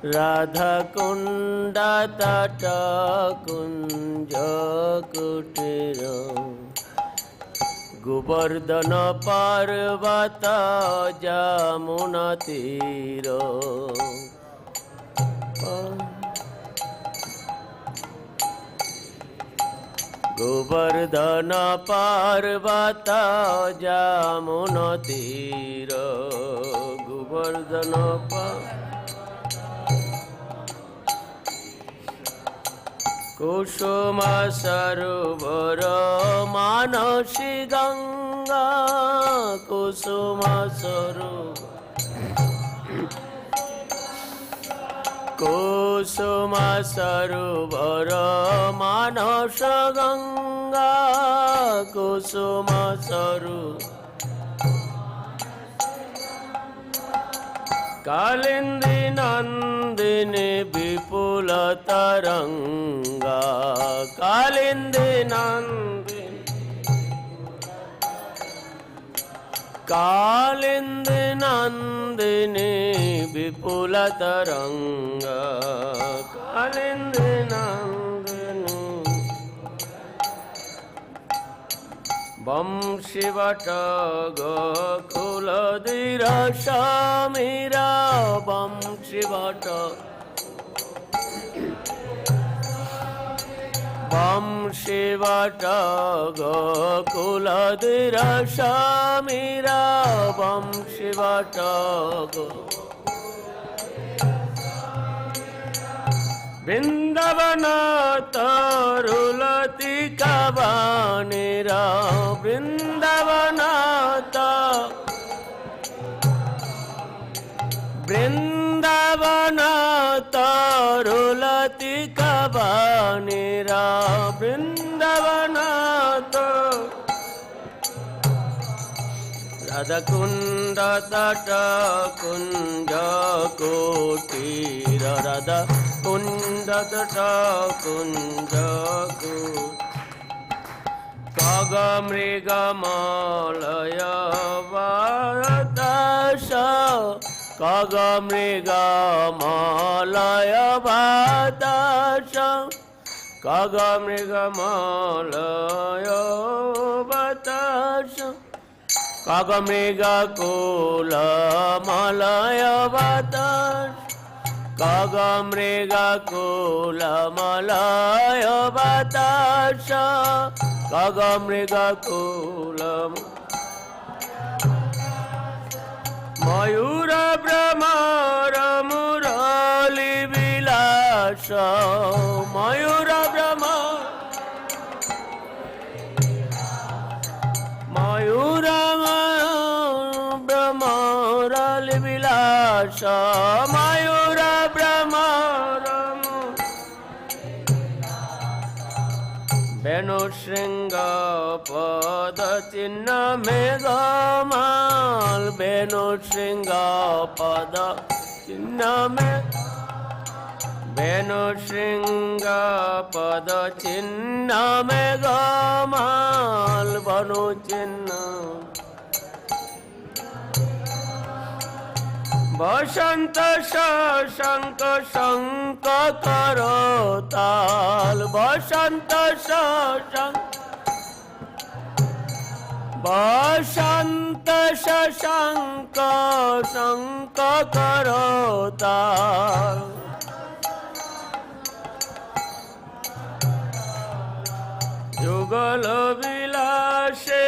রাধা কুণ্ড তট কুঞ্জ কুটির গোবর্ধন পর্বত যমুনা তীর গোবর্ধন পর্বত যমুনা তীর গোবর্ধন কুসুম সরোবর মানসী গঙ্গা কুসুম সরোবর কুসুম সরোবর মানস গঙ্গা কুসুম সরোবর কালিন্দী নন্দিনী বিপুল তরঙ্গা কালিন্দী নন্দিনী কালিন্দী নন্দিনী বিপুল তরঙ্গা কালিন্দী নন্দিনী বংশীবট গোকুল ধীর সমীরা বংশীবট বংশীবট গোকুল ধীর সমীরা বংশীবট বৃন্দাবন তরুলতি কাবানিরা বৃন্দাবন বৃন্দাবন তরুলতি কাবানিরা বৃন্দাবন রাধা কুণ্ড তট কুঞ্জ কুটির রাধা কুণ্ড তট কুঞ্জ কগ মৃগ মলয় বাতাস কগ মৃগ মলয় বাতাস কগ মৃগ মলয় বাতাস কগ মৃগ কুল মলয় বাতাস কগ মৃগ কুল মলয় বাতাস কগ মৃগ কুল ময়ূর ভ্রমর মুরলী বিলাস ময়ূর ভ্রমর ময়ূর ভ্রমরলী বিলাস ময়ূর ভ্রমর বেণু শৃঙ্গ পদ চিহ্ন মেঘমাল বেণু শৃঙ্গ পদ চিহ্ন বেণু শৃঙ্গ পদ চিহ্ন মেঘমাল বনু চিহ্ন বসন্ত শঙ্ক শঙ্ক করতাল বসন্ত শঙ্ক বসন্ত শঙ্ক শঙ্ক করতাল যুগল বিলাসে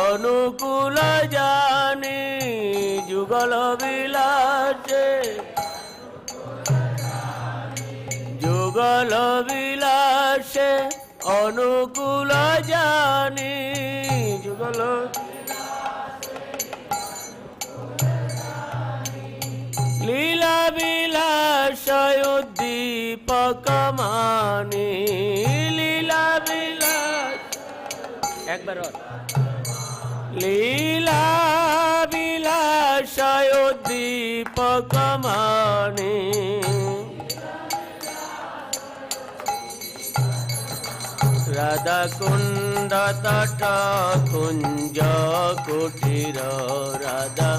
অনুকূল জানি যুগল বিলাসে যুগল বিলাসে অনুকূল জানি যুগল লীলা বিলাস উদ্দীপক মানি লীলা বিলাস একবার লীলা বিলাস উদ্দীপক মানি রাধা কুণ্ড তট কুঞ্জ কুটির রাধা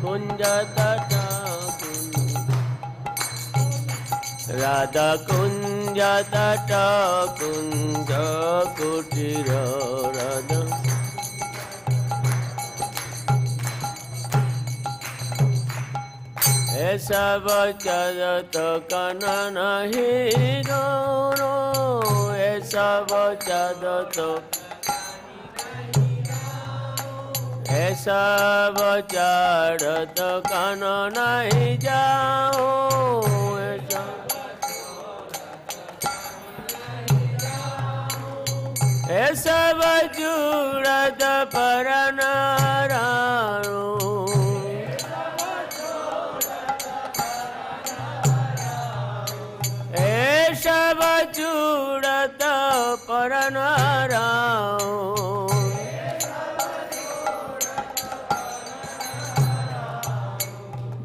কুঞ্জ তট Radha Kunja Tata Kunja Kutira Radha Esa Vachadato Kanana Hidoro Esa Vachadato Esa Vachadato Kanana Hidoro Esa Vajurada Paranararu Esa Vajurada Paranararu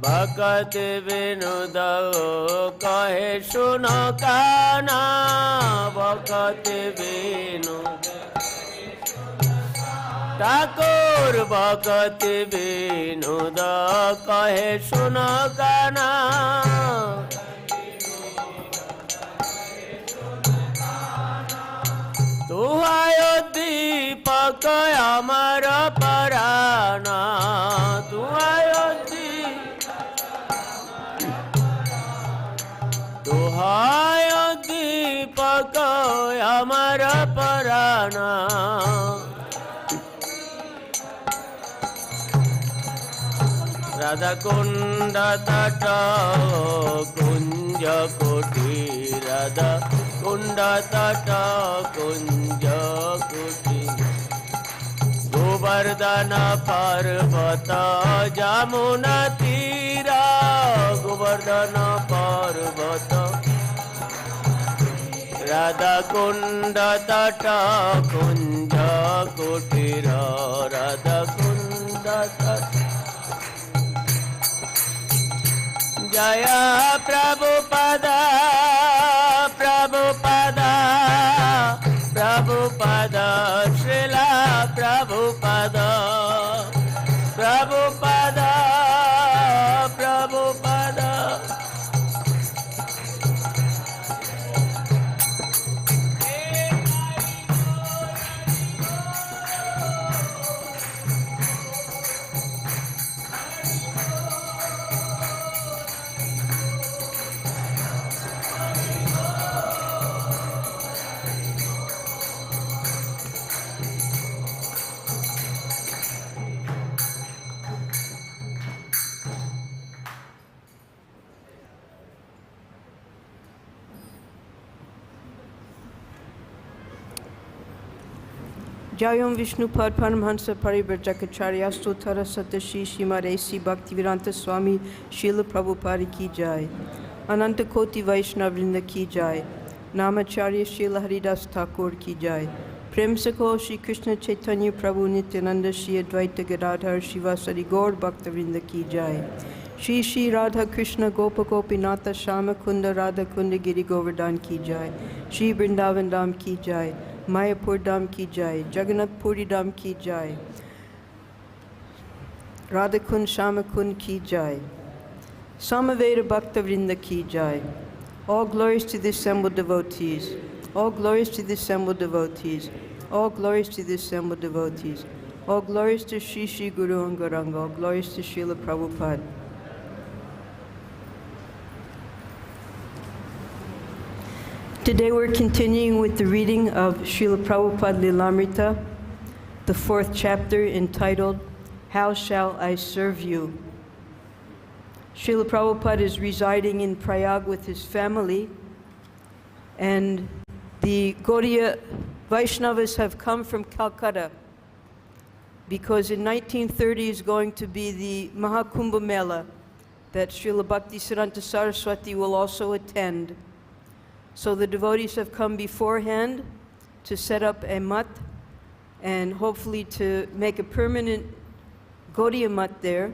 Bhakti Vinuda Kahe Suno Kana Bhakti Vinuda Thakur Bhakti Vinuda Kahe Suno Kana Tuhayo Deepak Amara Parana Tuhayo Tuhayo Deepak Amara Parana Radha Kunda Tata Kunja Koti Radha Kunda Tata Kunja Koti Govardhana Parvata Jamuna Tira Govardhana Parvata Radha Kunda Tata Kunja Kutira Radha Kunda Tata Jaya Prabhupada Prabhupada Prabhupada Srila Prabhupada Prabhupada Prabhupada Jayam Vishnupad Paramhansa Parivrajakacaryastu Tara Satashi Shimaresi Bhaktivedanta Swami Srila Prabhupada Ki Jai Ananta Koti Vaishnavrinda Ki Jai Namacharya Srila Haridas Thakur Ki Jai Prem Sakho Shri Krishna Chaitanya Prabhu Nityananda Shri Advaita Gadadhar Shivasari Gaur Bhaktavrinda Ki Jai Shri Shri Radha Krishna Gopa Gopinatha Shama Kunda Radha Kunda Giri Govardhan Ki Jai Shri Vrindavan Dham Ki Jai Mayapur Dham Ki Jai, Jagannath Puri Dham Ki Jai, Radhakund Shamakund Ki Jai, Samaveda Bhakta Vrinda Ki Jai. All glories to the assembled devotees. All glories to the assembled devotees. All glories to the assembled devotees. All glories to Shri Shri Guru and Gauranga. All glories to Srila Prabhupada. Today we're continuing with the reading of Srila Prabhupada Lilamrita, the 4th chapter entitled, How Shall I Serve You? Srila Prabhupada is residing in Prayag with his family, and the Gaudiya Vaishnavas have come from Calcutta because in 1930 is going to be the Mahakumbha Mela that Srila Bhaktisiddhanta Saraswati will also attend. So the devotees have come beforehand to set up a mutt and hopefully to make a permanent Gaudiya mutt there.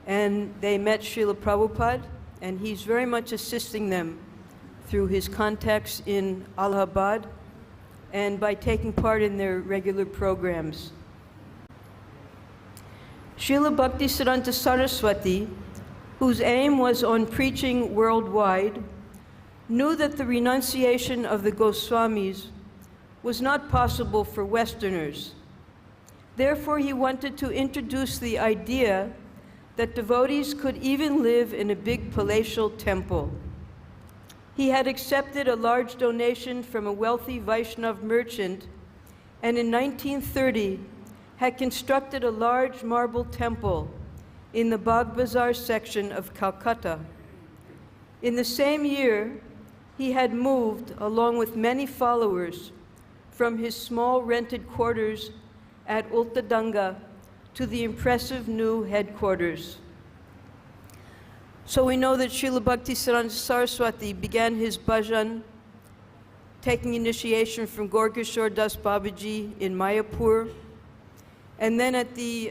And they met Srila Prabhupada, and he's very much assisting them through his contacts in Allahabad and by taking part in their regular programs. Srila Bhaktisiddhanta Saraswati, whose aim was on preaching worldwide, knew that the renunciation of the Goswamis was not possible for Westerners. Therefore, he wanted to introduce the idea that devotees could even live in a big palatial temple. He had accepted a large donation from a wealthy Vaishnav merchant, and in 1930 had constructed a large marble temple in the Bagh Bazar section of Calcutta. In the same year, he had moved, along with many followers, from his small rented quarters at Ultadanga to the impressive new headquarters. So we know that Srila Bhaktisiddhanta Saraswati began his bhajan, taking initiation from Gorkishore Das Babaji in Mayapur. And then at he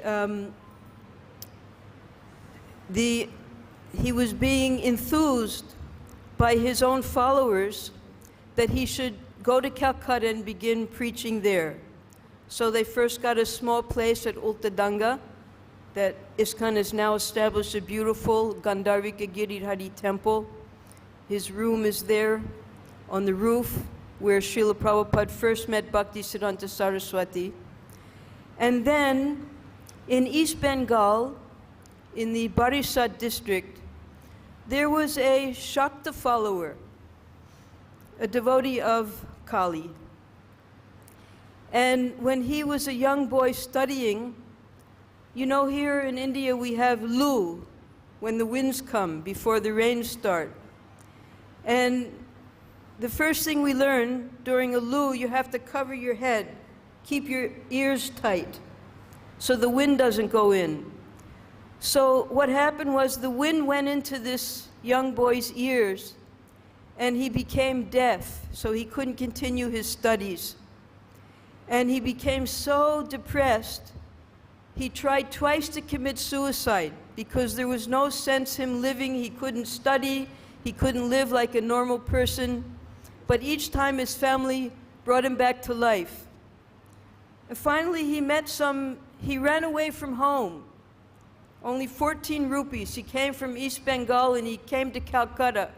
was being enthused by his own followers that he should go to Calcutta and begin preaching there. So they first got a small place at Ultadanga that ISKCON has now established a beautiful Gandharvika Giridhari temple. His room is there on the roof where Srila Prabhupada first met Bhaktisiddhanta Saraswati. And then in East Bengal, in the Barisat district, there was a Shakti follower, a devotee of Kali. And when he was a young boy studying, you know, here in India we have Lu, when the winds come, before the rains start. And the first thing we learn during a Lu, you have to cover your head, keep your ears tight, so the wind doesn't go in. So what happened was the wind went into this young boy's ears, and he became deaf, so he couldn't continue his studies. And he became so depressed, he tried twice to commit suicide because there was no sense him living. He couldn't study, he couldn't live like a normal person. But each time his family brought him back to life. And finally he ran away from home. Only 14 rupees. He came from East Bengal and he came to Calcutta.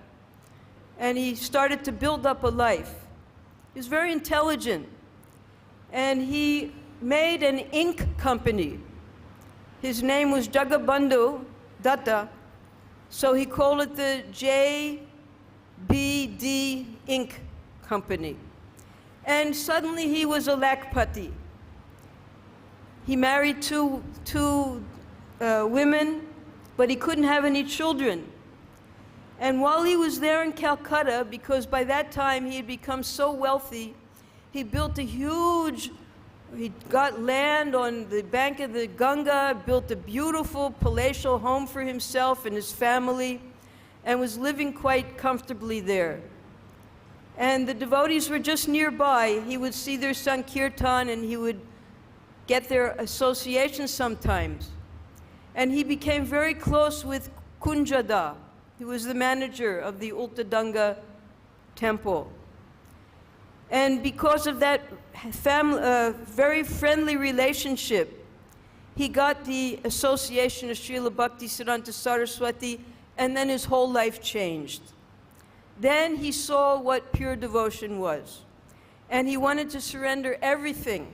And he started to build up a life. He was very intelligent. And he made an ink company. His name was Jagabandhu Datta, so he called it the JBD Ink Company. And suddenly he was a lakpati. He married two women, but he couldn't have any children. And while he was there in Calcutta, because by that time he had become so wealthy, he built he got land on the bank of the Ganga, built a beautiful palatial home for himself and his family, and was living quite comfortably there. And the devotees were just nearby. He would see their Sankirtan and he would get their association sometimes. And he became very close with Kunjada, who was the manager of the Ultadanga temple. And because of that very friendly relationship, he got the association of Srila Bhaktisiddhanta Saraswati, and then his whole life changed. Then he saw what pure devotion was, and he wanted to surrender everything.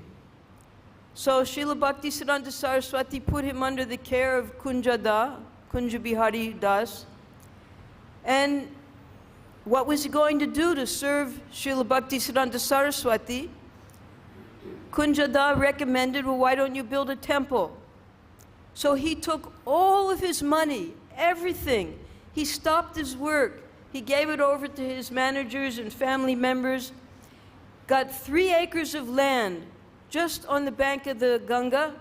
So Srila Bhaktisiddhanta Saraswati put him under the care of Kunja Bihari Das, and what was he going to do to serve Srila Bhaktisiddhanta Saraswati? Kunjada recommended, well, why don't you build a temple? So he took all of his money, everything. He stopped his work. He gave it over to his managers and family members, got 3 acres of land just on the bank of the Ganga,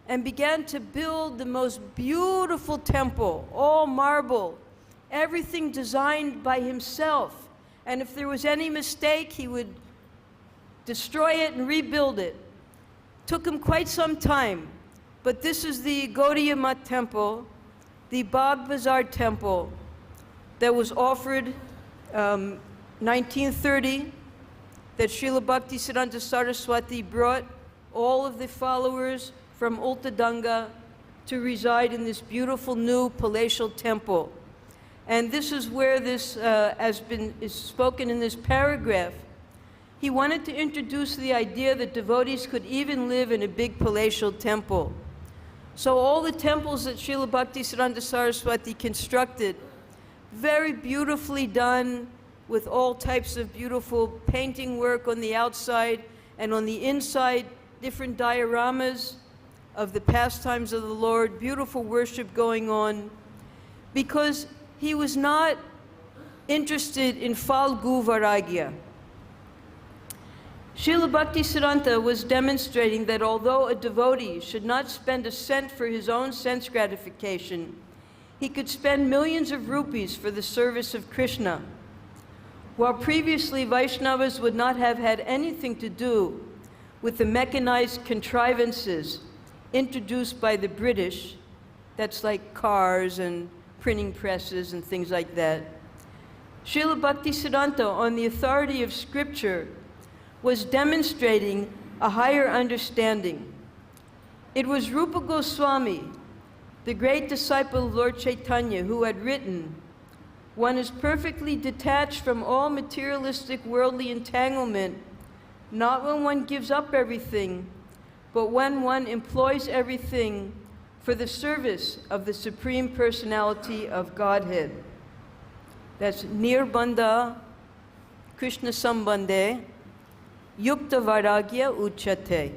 and began to build the most beautiful temple, all marble, everything designed by himself. And if there was any mistake, he would destroy it and rebuild it. Took him quite some time. But this is the Gaudiya Math temple, the Bagh Bazar temple that was offered 1930, that Srila Bhaktisiddhanta Saraswati brought all of the followers from Ultadanga to reside in this beautiful new palatial temple. And this is where this is spoken in this paragraph. He wanted to introduce the idea that devotees could even live in a big palatial temple. So all the temples that Srila Bhaktisiddhanta Saraswati constructed, very beautifully done, with all types of beautiful painting work on the outside, and on the inside, different dioramas of the pastimes of the Lord, beautiful worship going on, because he was not interested in Falgu Vairagya. Srila Bhaktisiddhanta was demonstrating that although a devotee should not spend a cent for his own sense gratification, he could spend millions of rupees for the service of Krishna. While previously Vaishnavas would not have had anything to do with the mechanized contrivances introduced by the British, that's like cars and printing presses and things like that, Srila Bhaktisiddhanta, on the authority of scripture, was demonstrating a higher understanding. It was Rupa Goswami, the great disciple of Lord Chaitanya, who had written, "One is perfectly detached from all materialistic worldly entanglement, not when one gives up everything, but when one employs everything for the service of the Supreme Personality of Godhead." That's Nirbandha Krishna Sambandhe Yukta Vairagya Uchate.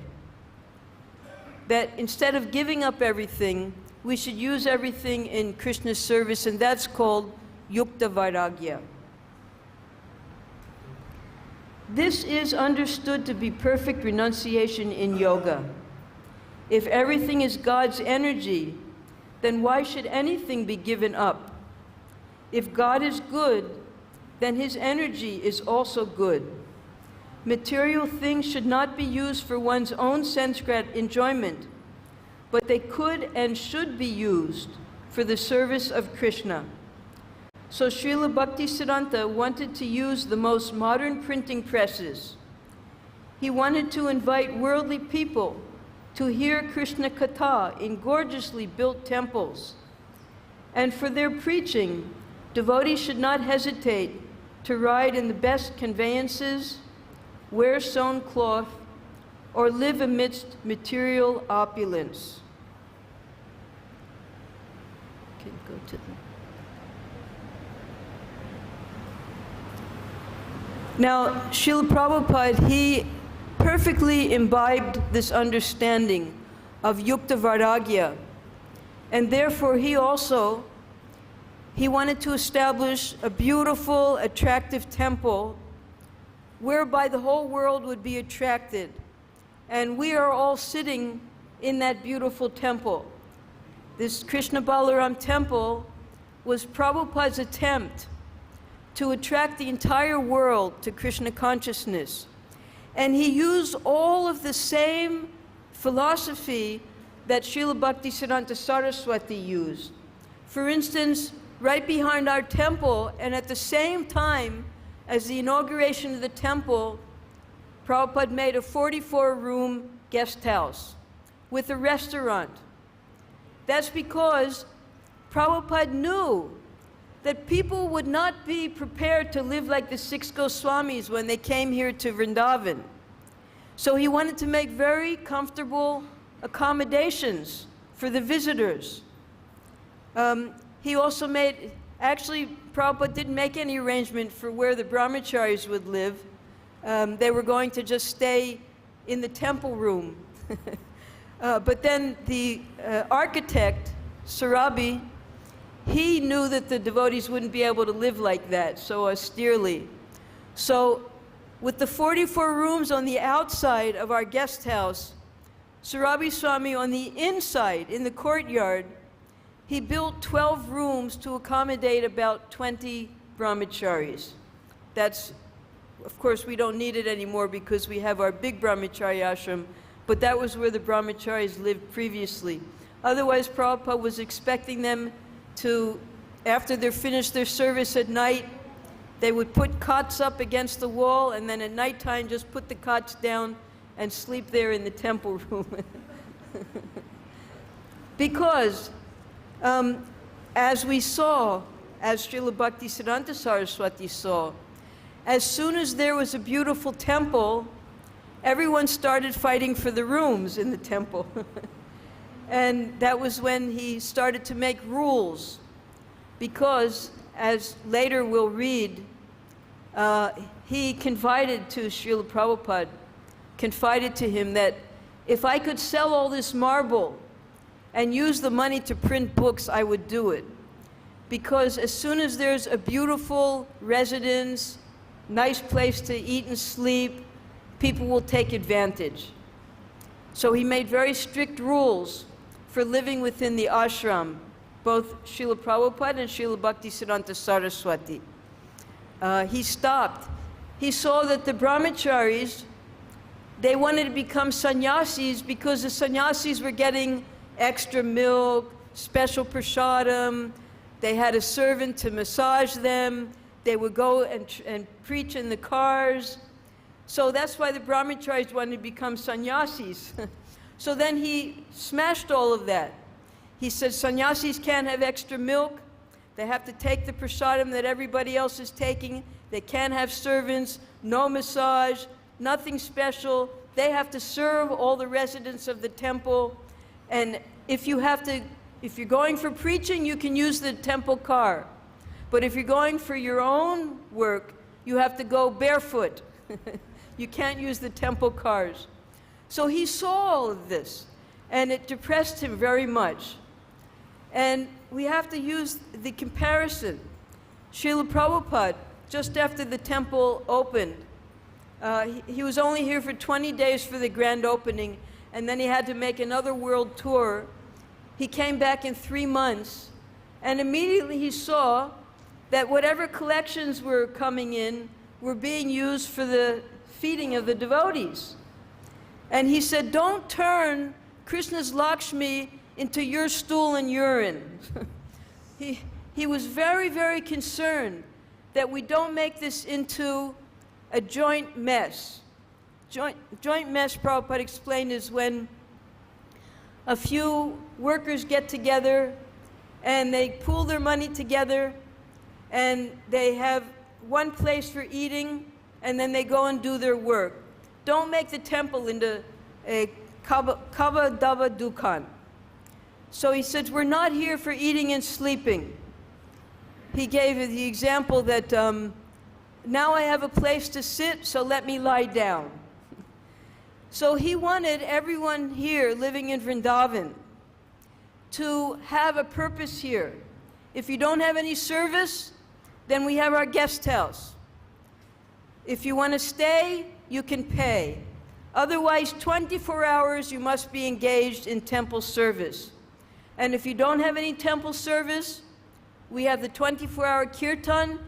That instead of giving up everything, we should use everything in Krishna's service, and that's called Yukta Vairagya. This is understood to be perfect renunciation in yoga. If everything is God's energy, then why should anything be given up? If God is good, then his energy is also good. Material things should not be used for one's own sense enjoyment, but they could and should be used for the service of Krishna. So Srila Bhaktisiddhanta wanted to use the most modern printing presses. He wanted to invite worldly people to hear Krishna Katha in gorgeously built temples. And for their preaching, devotees should not hesitate to ride in the best conveyances, wear sewn cloth, or live amidst material opulence. Okay, go to the... Now, Srila Prabhupada, he perfectly imbibed this understanding of Yukta Vairagya, and therefore he wanted to establish a beautiful, attractive temple whereby the whole world would be attracted. And we are all sitting in that beautiful temple. This Krishna Balaram temple was Prabhupada's attempt to attract the entire world to Krishna consciousness. And he used all of the same philosophy that Srila Bhaktisiddhanta Saraswati used. For instance, right behind our temple, and at the same time as the inauguration of the temple, Prabhupada made a 44-room guest house with a restaurant. That's because Prabhupada knew that people would not be prepared to live like the 6 Goswamis when they came here to Vrindavan. So he wanted to make very comfortable accommodations for the visitors. He also made, actually, Prabhupada didn't make any arrangement for where the brahmacharis would live. They were going to just stay in the temple room. But then the architect, Sarabi, he knew that the devotees wouldn't be able to live like that, so austerely. So with the 44 rooms on the outside of our guest house, Sarabi Swami on the inside, in the courtyard, he built 12 rooms to accommodate about 20 brahmacharis. That's, of course, we don't need it anymore because we have our big brahmachari ashram, but that was where the brahmacharis lived previously. Otherwise, Prabhupada was expecting them to, after they're finished their service at night, they would put cots up against the wall, and then at nighttime just put the cots down and sleep there in the temple room. Because, as we saw, as Srila Bhaktisiddhanta Saraswati saw. As soon as there was a beautiful temple, everyone started fighting for the rooms in the temple. And that was when he started to make rules, because, as later we'll read, he confided to Srila Prabhupada, confided to him that if I could sell all this marble and use the money to print books, I would do it. Because as soon as there's a beautiful residence, nice place to eat and sleep, people will take advantage. So he made very strict rules for living within the ashram, both Srila Prabhupada and Srila Bhaktisiddhanta Saraswati. He stopped. He saw that the brahmacharis, they wanted to become sannyasis because the sannyasis were getting extra milk, special prasadam, they had a servant to massage them, they would go and preach in the cars. So that's why the brahmacharis wanted to become sannyasis. So then he smashed all of that. He said sannyasis can't have extra milk, they have to take the prasadam that everybody else is taking, they can't have servants, no massage, nothing special. They have to serve all the residents of the temple. And if you're going for preaching, you can use the temple car. But if you're going for your own work, you have to go barefoot. You can't use the temple cars. So he saw all of this, and it depressed him very much. And we have to use the comparison. Srila Prabhupada, just after the temple opened, he was only here for 20 days for the grand opening, and then he had to make another world tour. He came back in 3 months, and immediately he saw that whatever collections were coming in were being used for the feeding of the devotees. And he said, don't turn Krishna's Lakshmi into your stool and urine. He was very, very concerned that we don't make this into a joint mess. Joint mess, Prabhupada explained, is when a few workers get together and they pool their money together and they have one place for eating and then they go and do their work. Don't make the temple into a kaba dava dukan. So he said, we're not here for eating and sleeping. He gave the example that now I have a place to sit, so let me lie down. So he wanted everyone here living in Vrindavan to have a purpose here. If you don't have any service, then we have our guest house. If you want to stay, you can pay. Otherwise, 24 hours you must be engaged in temple service. And if you don't have any temple service, we have the 24-hour kirtan,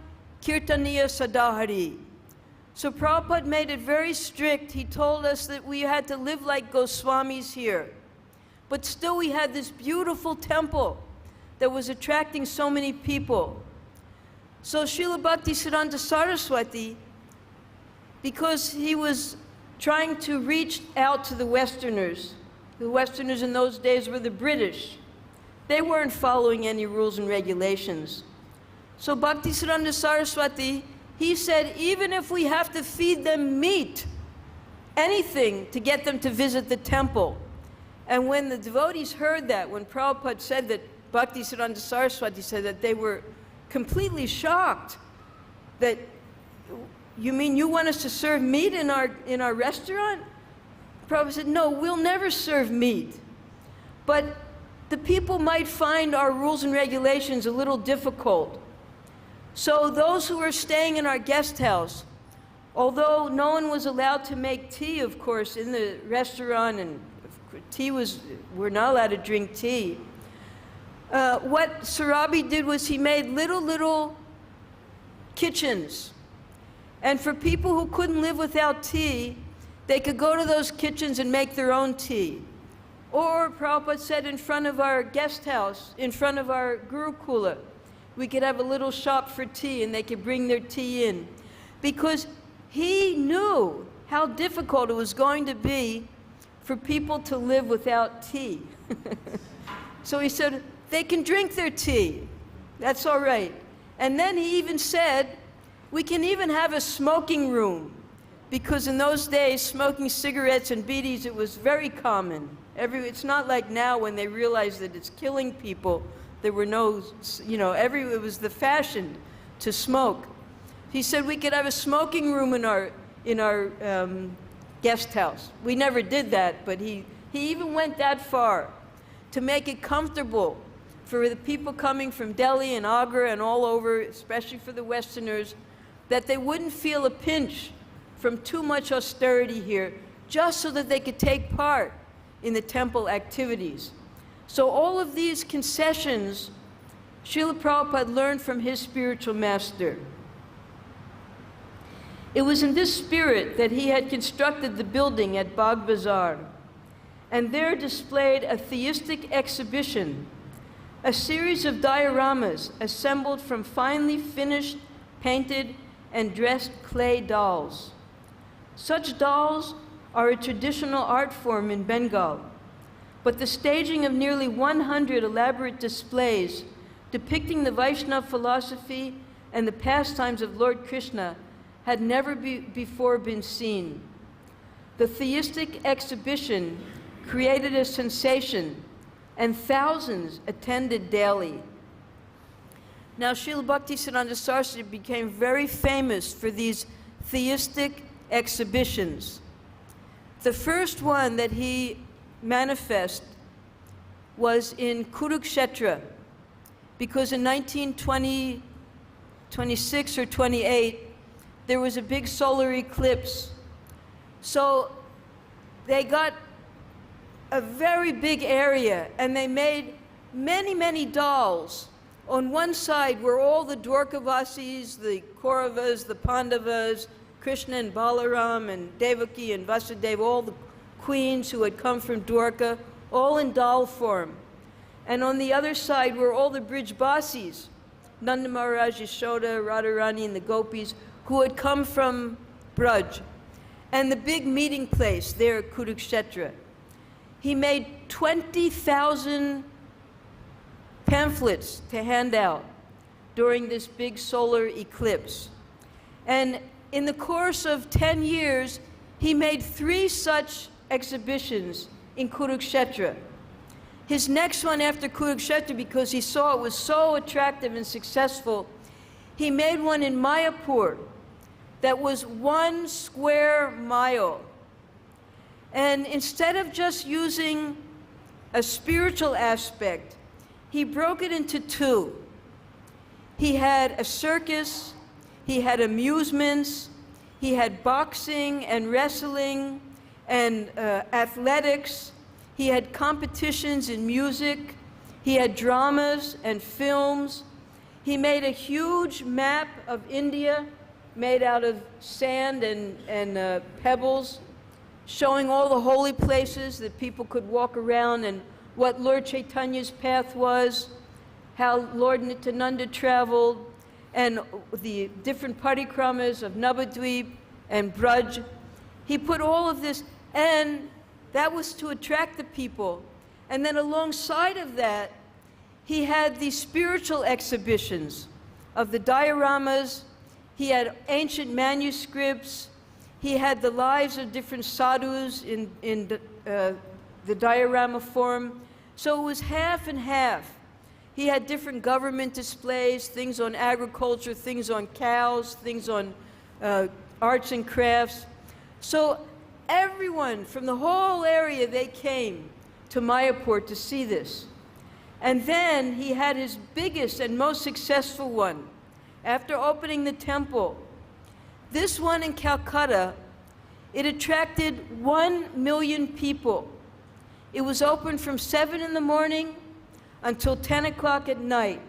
kirtaniya sadahari. So Prabhupada made it very strict. He told us that we had to live like Goswamis here. But still we had this beautiful temple that was attracting so many people. So Srila Bhaktisiddhanta Saraswati, because he was trying to reach out to the Westerners in those days were the British. They weren't following any rules and regulations. So Bhaktisiddhanta Saraswati, he said, even if we have to feed them meat, anything to get them to visit the temple. And when the devotees heard that, when Prabhupada said that, Bhaktisiddhanta Saraswati said that they were completely shocked. That, you mean you want us to serve meat in our restaurant? Prabhupada said, no, we'll never serve meat. But the people might find our rules and regulations a little difficult. So those who were staying in our guest house, although no one was allowed to make tea, of course, in the restaurant, and we're not allowed to drink tea. What Sarabi did was he made little kitchens. And for people who couldn't live without tea, they could go to those kitchens and make their own tea. Or Prabhupada said in front of our guest house, in front of our Gurukula, we could have a little shop for tea and they could bring their tea in. Because he knew how difficult it was going to be for people to live without tea. So he said, they can drink their tea. That's all right. And then he even said, we can even have a smoking room, because in those days, smoking cigarettes and bidis, it was very common. It's not like now when they realize that it's killing people. There were no, it was the fashion to smoke. He said we could have a smoking room in our guest house. We never did that, but he even went that far to make it comfortable for the people coming from Delhi and Agra and all over, especially for the Westerners, that they wouldn't feel a pinch from too much austerity here, just so that they could take part in the temple activities. So all of these concessions, Srila Prabhupada learned from his spiritual master. It was in this spirit that he had constructed the building at Bagh Bazar, and there displayed a theistic exhibition, a series of dioramas assembled from finely finished, painted, and dressed clay dolls. Such dolls are a traditional art form in Bengal, but the staging of nearly 100 elaborate displays depicting the Vaishnava philosophy and the pastimes of Lord Krishna had never before been seen. The theistic exhibition created a sensation, and thousands attended daily. Now, Srila Bhaktisiddhanta Saraswati became very famous for these theistic exhibitions. The first one that he manifested was in Kurukshetra, because in 1926 or 28, there was a big solar eclipse. So they got a very big area, and they made many, many dolls. On one side were all the Dwarkavasis, the Kauravas, the Pandavas, Krishna and Balaram and Devaki and Vasudeva, all the queens who had come from Dwarka, all in doll form. And on the other side were all the Brijbasis, Nanda Maharaj, Yashoda, Radharani, and the Gopis, who had come from Braj. And the big meeting place there at Kurukshetra. He made 20,000 pamphlets to hand out during this big solar eclipse. And in the course of 10 years, he made 3 such exhibitions in Kurukshetra. His next one after Kurukshetra, because he saw it was so attractive and successful, he made one in Mayapur that was 1 square mile. And instead of just using a spiritual aspect, he broke it into 2. He had a circus, he had amusements, he had boxing and wrestling and athletics, he had competitions in music, he had dramas and films. He made a huge map of India made out of sand and pebbles, showing all the holy places that people could walk around, and what Lord Chaitanya's path was, how Lord Nityananda traveled, and the different parikramas of Navadvip and Braj. He put all of this, and that was to attract the people. And then alongside of that, he had these spiritual exhibitions of the dioramas. He had ancient manuscripts. He had the lives of different sadhus in the diorama form. So it was half and half. He had different government displays, things on agriculture, things on cows, things on arts and crafts. So everyone from the whole area, they came to Mayapur to see this. And then he had his biggest and most successful one after opening the temple. This one in Calcutta, it attracted 1 million people. It was open from 7 in the morning until 10 o'clock at night.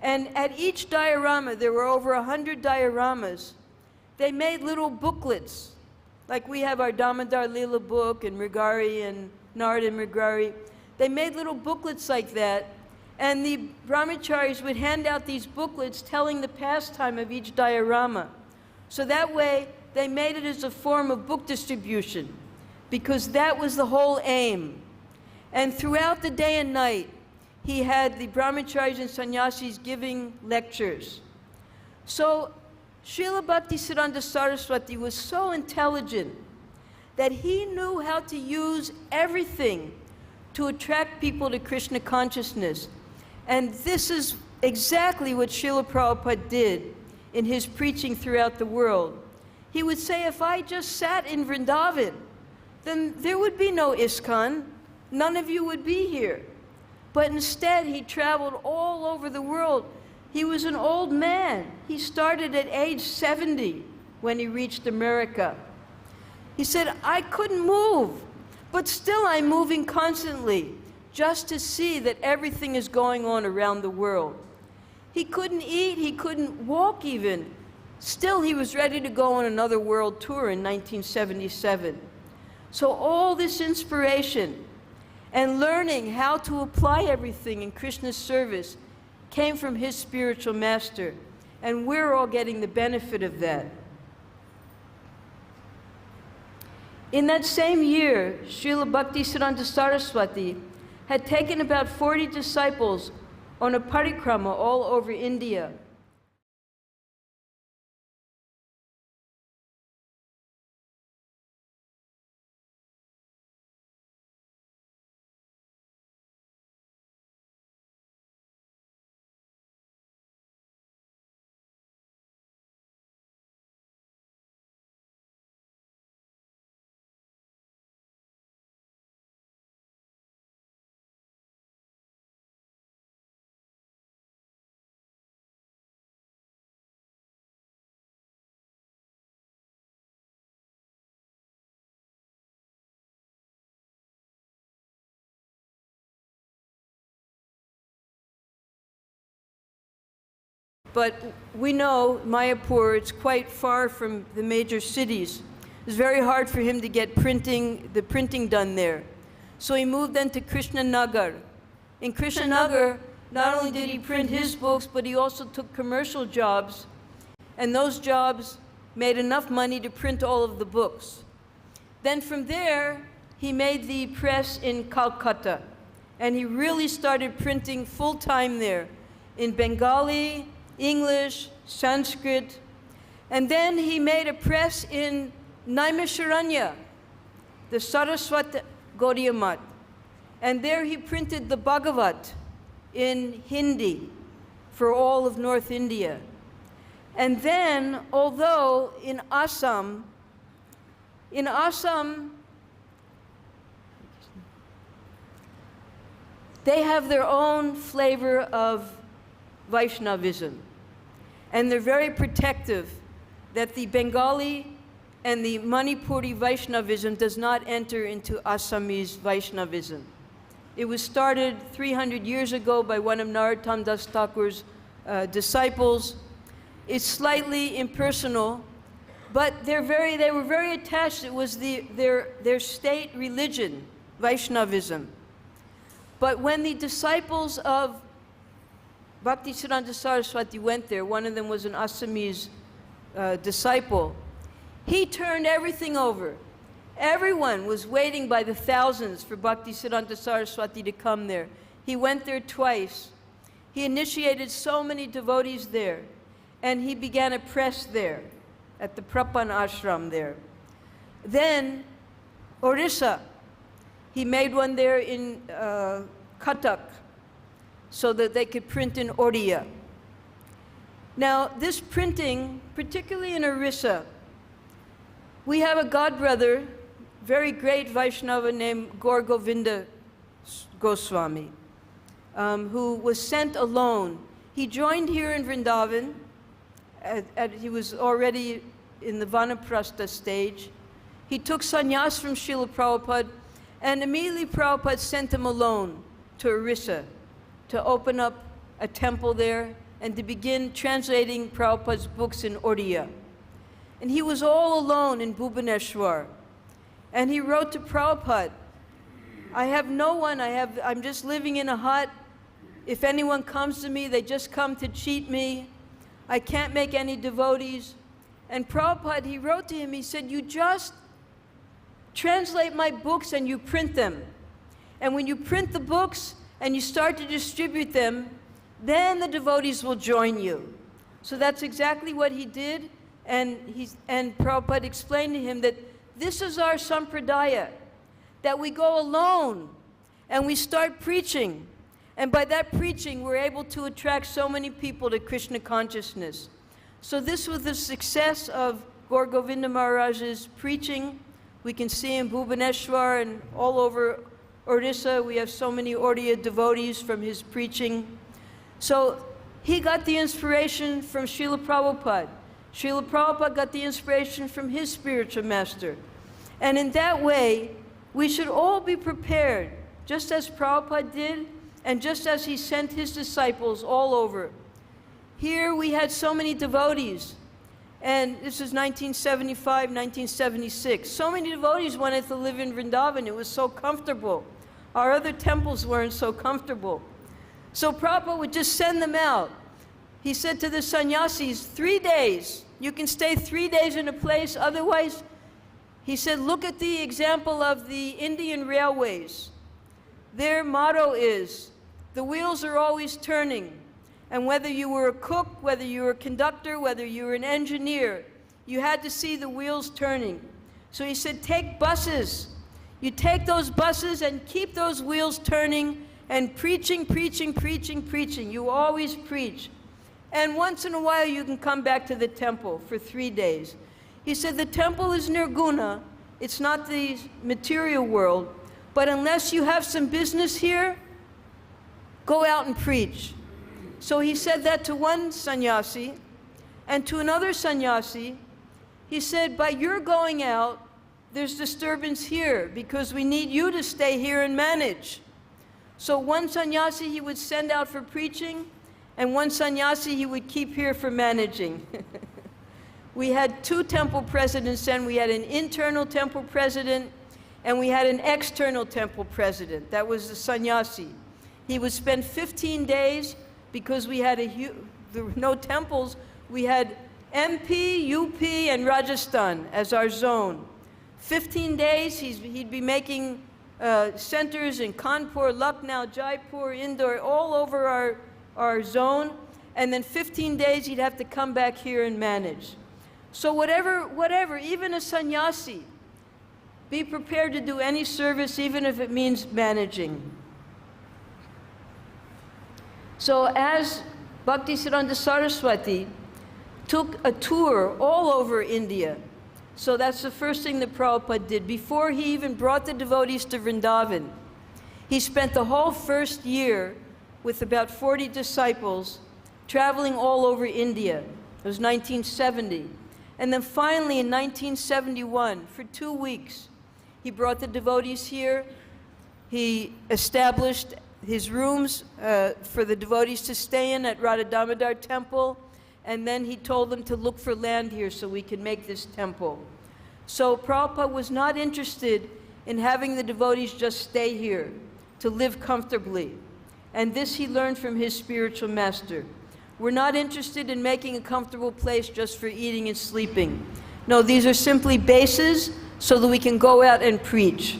And at each diorama, there were over 100 dioramas. They made little booklets, like we have our Damodar Leela book and Mrigari and Narad and Mrigari. They made little booklets like that, and the brahmacharis would hand out these booklets telling the pastime of each diorama. So that way, they made it as a form of book distribution, because that was the whole aim. And throughout the day and night, he had the brahmacharis and sannyasis giving lectures So Srila Bhaktisiddhanta Saraswati was so intelligent that he knew how to use everything to attract people to Krishna consciousness. And this is exactly what Srila Prabhupada did in his preaching throughout the world. He would say, if I just sat in Vrindavan, then there would be no ISKCON. None of you would be here. But instead, he traveled all over the world. He was an old man. He started at age 70 when he reached America. He said, I couldn't move, but still I'm moving constantly just to see that everything is going on around the world. He couldn't eat, he couldn't walk even. Still, he was ready to go on another world tour in 1977. So all this inspiration and learning how to apply everything in Krishna's service came from his spiritual master, and we're all getting the benefit of that. In that same year, Srila Bhaktisiddhanta Saraswati had taken about 40 disciples on a parikrama all over India. But we know Mayapur, it's quite far from the major cities. It's very hard for him to get the printing done there. So he moved then to Krishnanagar. In Krishnanagar, not only did he print his books, but he also took commercial jobs, and those jobs made enough money to print all of the books. Then from there, he made the press in Calcutta, and he really started printing full-time there in Bengali, English, Sanskrit, and then he made a press in Naimisharanya, the Saraswat Gaudiya Math, and there he printed the Bhagavat in Hindi for all of North India. And then, although in Assam, they have their own flavor of Vaishnavism, and they're very protective that the Bengali and the Manipuri Vaishnavism does not enter into Assamese Vaishnavism. It was started 300 years ago by one of Narottam Das Thakur's disciples. It's slightly impersonal, but they were very attached. It was their state religion, Vaishnavism. But when the disciples of Bhaktisiddhanta Saraswati went there, one of them was an Assamese disciple, he turned everything over. Everyone was waiting by the thousands for Bhaktisiddhanta Saraswati to come there. He went there twice. He initiated so many devotees there, and he began a press there at the Prapan ashram there. Then Orissa, he made one there in Cuttack, so that they could print in Oriya. Now, this printing, particularly in Orissa, we have a godbrother, very great Vaishnava named Gaur Govinda Goswami, who was sent alone. He joined here in Vrindavan. He was already in the Vanaprastha stage. He took sannyas from Srila Prabhupada, and immediately Prabhupada sent him alone to Orissa to open up a temple there and to begin translating Prabhupada's books in Oriya. And he was all alone in Bhubaneswar. And he wrote to Prabhupada, I have no one, I'm just living in a hut. If anyone comes to me, they just come to cheat me. I can't make any devotees. And Prabhupada, he wrote to him, he said, you just translate my books and you print them. And when you print the books and you start to distribute them, then the devotees will join you. So that's exactly what he did, and Prabhupada explained to him that this is our sampradaya, that we go alone and we start preaching. And by that preaching, we're able to attract so many people to Krishna consciousness. So this was the success of Gaur Govinda Maharaj's preaching. We can see in Bhubaneswar and all over Orissa, we have so many Oriya devotees from his preaching. So he got the inspiration from Srila Prabhupada. Srila Prabhupada got the inspiration from his spiritual master. And in that way, we should all be prepared, just as Prabhupada did, and just as he sent his disciples all over. Here we had so many devotees, and this is 1975, 1976. So many devotees wanted to live in Vrindavan. It was so comfortable. Our other temples weren't so comfortable. So Prabhupada would just send them out. He said to the sannyasis, 3 days. You can stay 3 days in a place, otherwise, he said, look at the example of the Indian railways. Their motto is, the wheels are always turning. And whether you were a cook, whether you were a conductor, whether you were an engineer, you had to see the wheels turning. So he said, take buses. You take those buses and keep those wheels turning and preaching, preaching, preaching, preaching. You always preach. And once in a while you can come back to the temple for 3 days. He said the temple is nirguna. It's not the material world. But unless you have some business here, go out and preach. So he said that to one sannyasi, and to another sannyasi, he said, by your going out, there's disturbance here, because we need you to stay here and manage. So one sannyasi he would send out for preaching, and one sannyasi he would keep here for managing. We had 2 temple presidents then. We had an internal temple president, and we had an external temple president. That was the sannyasi. He would spend 15 days, because we had there were no temples, we had MP, UP, and Rajasthan as our zone. 15 days, he'd be making centers in Kanpur, Lucknow, Jaipur, Indore, all over our zone. And then 15 days, he'd have to come back here and manage. So whatever, even a sannyasi, be prepared to do any service, even if it means managing. So as Bhaktisiddhanta Saraswati took a tour all over India, so that's the first thing that Prabhupada did. Before he even brought the devotees to Vrindavan, he spent the whole first year with about 40 disciples traveling all over India. It was 1970. And then finally in 1971, for 2 weeks, he brought the devotees here. He established his rooms for the devotees to stay in at Radha Damodar Temple, and then he told them to look for land here so we could make this temple. So Prabhupada was not interested in having the devotees just stay here, to live comfortably. And this he learned from his spiritual master. We're not interested in making a comfortable place just for eating and sleeping. No, these are simply bases so that we can go out and preach.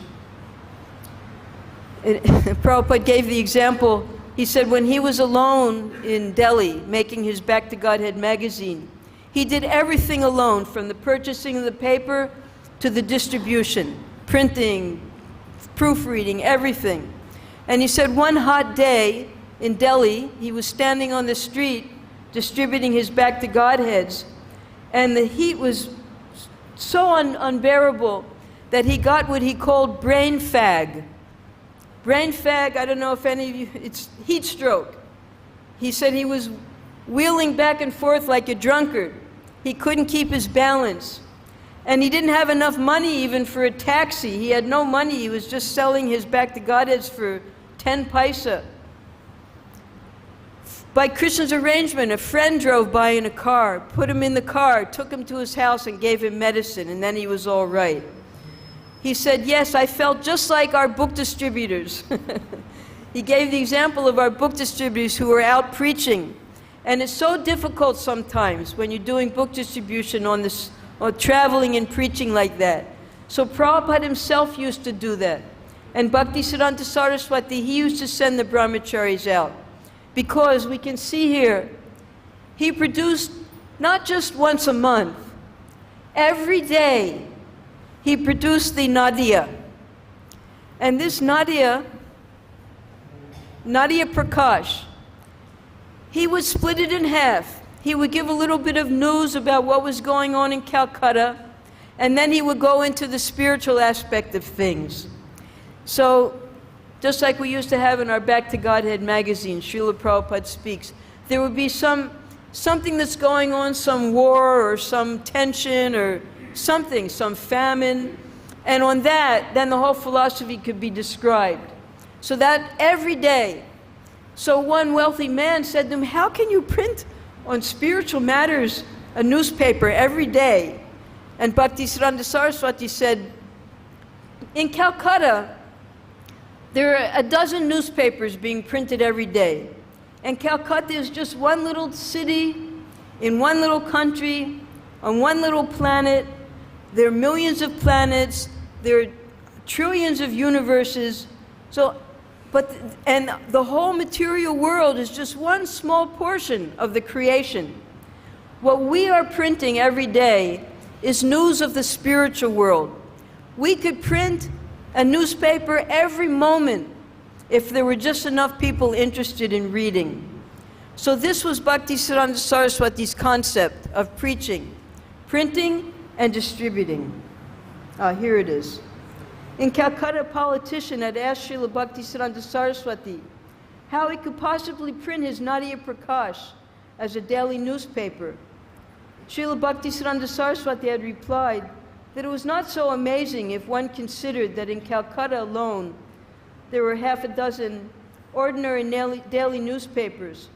Prabhupada gave the example. He said when he was alone in Delhi making his Back to Godhead magazine, he did everything alone, from the purchasing of the paper to the distribution, printing, proofreading, everything. And he said one hot day in Delhi, he was standing on the street distributing his Back to Godheads, and the heat was so unbearable that he got what he called brain fag. Brain fag, I don't know if any of you, it's heat stroke. He said he was wheeling back and forth like a drunkard. He couldn't keep his balance. And he didn't have enough money even for a taxi. He had no money. He was just selling his Back to Godheads for 10 paisa. By Krishna's arrangement, a friend drove by in a car, put him in the car, took him to his house and gave him medicine, and then he was all right. He said, yes, I felt just like our book distributors. He gave the example of our book distributors who were out preaching. And it's so difficult sometimes when you're doing book distribution on this, or traveling and preaching like that. So Prabhupada himself used to do that. And Bhaktisiddhanta Saraswati, he used to send the brahmacharis out. Because we can see here, he produced not just once a month, every day he produced the Nadia. And this Nadia Prakash, he would split it in half. He would give a little bit of news about what was going on in Calcutta, and then he would go into the spiritual aspect of things. So, just like we used to have in our Back to Godhead magazine, Srila Prabhupada Speaks, there would be something that's going on, some war or some tension or something, some famine, and on that, then the whole philosophy could be described. So that every day. So one wealthy man said to him, how can you print on spiritual matters a newspaper every day? And Bhaktisiddhanta Saraswati said, in Calcutta, there are a dozen newspapers being printed every day. And Calcutta is just one little city, in one little country, on one little planet. There are millions of planets, there are trillions of universes. And the whole material world is just one small portion of the creation. What we are printing every day is news of the spiritual world. We could print a newspaper every moment if there were just enough people interested in reading. So this was Bhaktisiddhanta Saraswati's concept of preaching, printing and distributing. Here it is. In Calcutta, a politician had asked Srila Bhaktisiddhanta Saraswati how he could possibly print his Nadia Prakash as a daily newspaper. Srila Bhaktisiddhanta Saraswati had replied that it was not so amazing if one considered that in Calcutta alone there were half a dozen ordinary daily newspapers.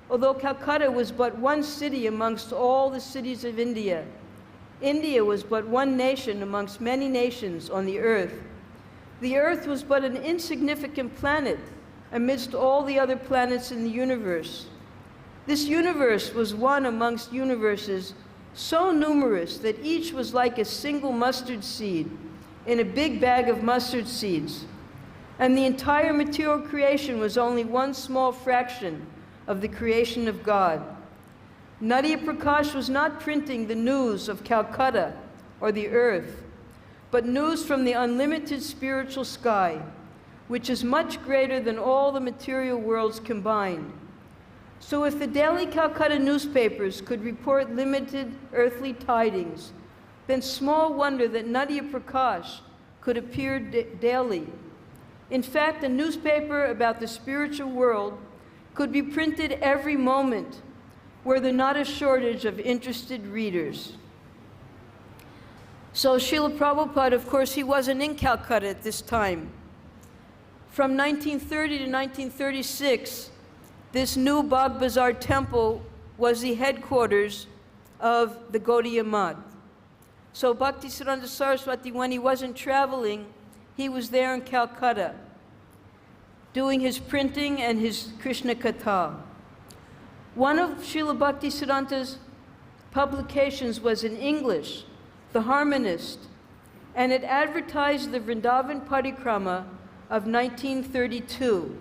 Although Calcutta was but one city amongst all the cities of India, India was but one nation amongst many nations on the earth. The earth was but an insignificant planet amidst all the other planets in the universe. This universe was one amongst universes so numerous that each was like a single mustard seed in a big bag of mustard seeds. And the entire material creation was only one small fraction of the creation of God. Nadia Prakash was not printing the news of Calcutta or the earth, but news from the unlimited spiritual sky, which is much greater than all the material worlds combined. So if the daily Calcutta newspapers could report limited earthly tidings, then small wonder that Nadia Prakash could appear daily. In fact, a newspaper about the spiritual world could be printed every moment, were there not a shortage of interested readers. So Srila Prabhupada, of course, he wasn't in Calcutta at this time. From 1930 to 1936, this new Bagh Bazar temple was the headquarters of the Gaudiya Math. So Bhaktisiddhanta Saraswati, when he wasn't traveling, he was there in Calcutta, doing his printing and his Krishna Katha. One of Srila Bhaktisiddhanta's publications was in English, The Harmonist, and it advertised the Vrindavan Parikrama of 1932.